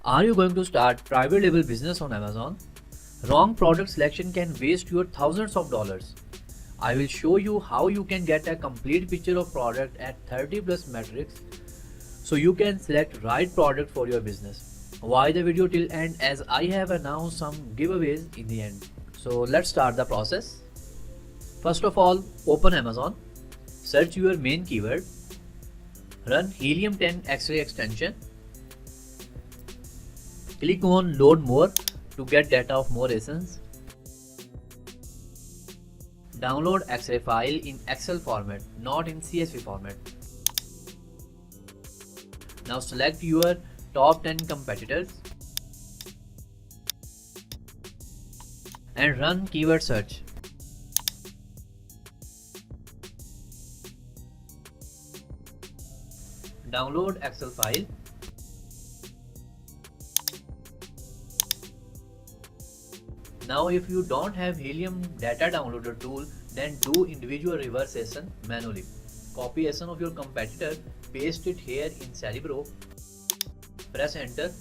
Are you going to start private label business on Amazon? Wrong product selection can waste your thousands of dollars. I will show you how you can get a complete picture of product at 30 plus metrics so you can select right product for your business. Watch the video till end as I have announced some giveaways in the end. So let's start the process. First of all, open Amazon, search your main keyword, run helium 10 X-ray extension. Click on load more to get data of more ASINs. Download X-ray file in Excel format, not in CSV format. Now select your top 10 competitors and run keyword search. Download Excel file. Now if you don't have Helium data downloader tool, then do individual reverse ASIN manually. Copy ASIN of your competitor, paste it here in Cerebro, press enter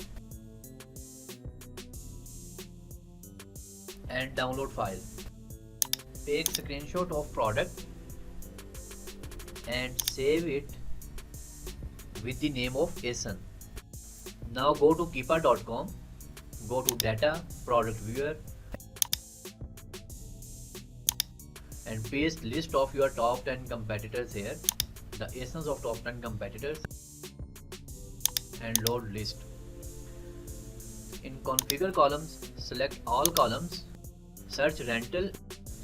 and download file. Take screenshot of product and save it with the name of ASIN. Now go to keepa.com, go to data, product viewer and paste list of your top 10 competitors here, the ASINs of top 10 competitors and load list. In configure columns, select all columns, search rental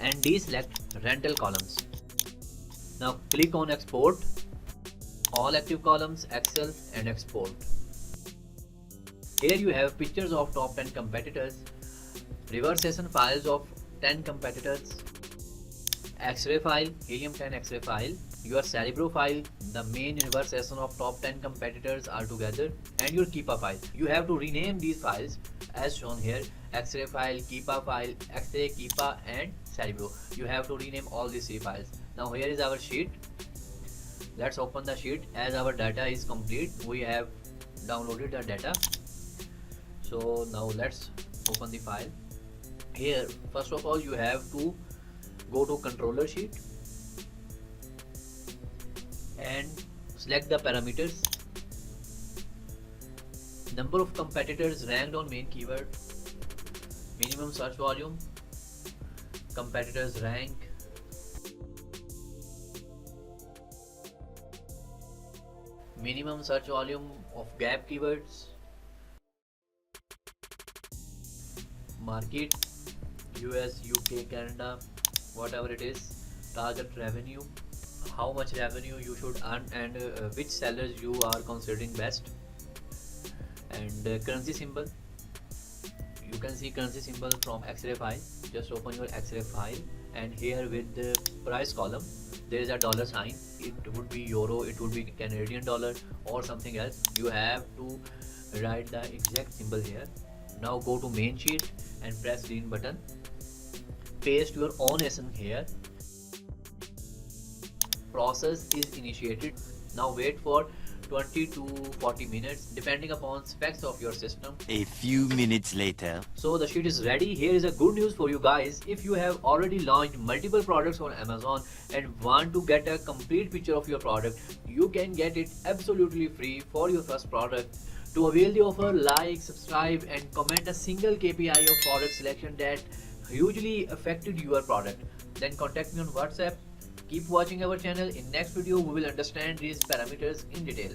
and deselect rental columns. Now click on export, all active columns, Excel and export. Here you have pictures of top 10 competitors, reverse ASIN files of 10 competitors, X-ray file, helium 10 X-ray file, your Cerebro file, the main reverse ASIN of top 10 competitors are together, and your Keepa file. You have to rename these files as shown here: X-ray file, Keepa file, X-ray, Keepa and Cerebro. You have to rename all these three files. Now here is our sheet. Let's open the sheet. As our data is complete, we have downloaded the data. So now let's open the file. Here first of all you have to go to controller sheet and select the parameters, number of competitors ranked on main keyword, minimum search volume, competitors rank, minimum search volume of gap keywords, market, US, UK, Canada, whatever it is, target revenue, how much revenue you should earn and which sellers you are considering best, and currency symbol. You can see currency symbol from X-ray file. Just open your X-ray file and here with the price column there is a dollar sign. It would be euro, it would be Canadian dollar or something else. You have to write the exact symbol here. Now go to main sheet and press green button. Paste your own ASIN here. Process is initiated. Now wait for 20 to 40 minutes depending upon specs of your system. A few minutes later. So the sheet is ready. Here is a good news for you guys. If you have already launched multiple products on Amazon and want to get a complete picture of your product, you can get it absolutely free for your first product. To avail the offer, like, subscribe and comment a single KPI of product selection that hugely affected your product. Then contact me on WhatsApp. Keep watching our channel. In next video we will understand these parameters in detail.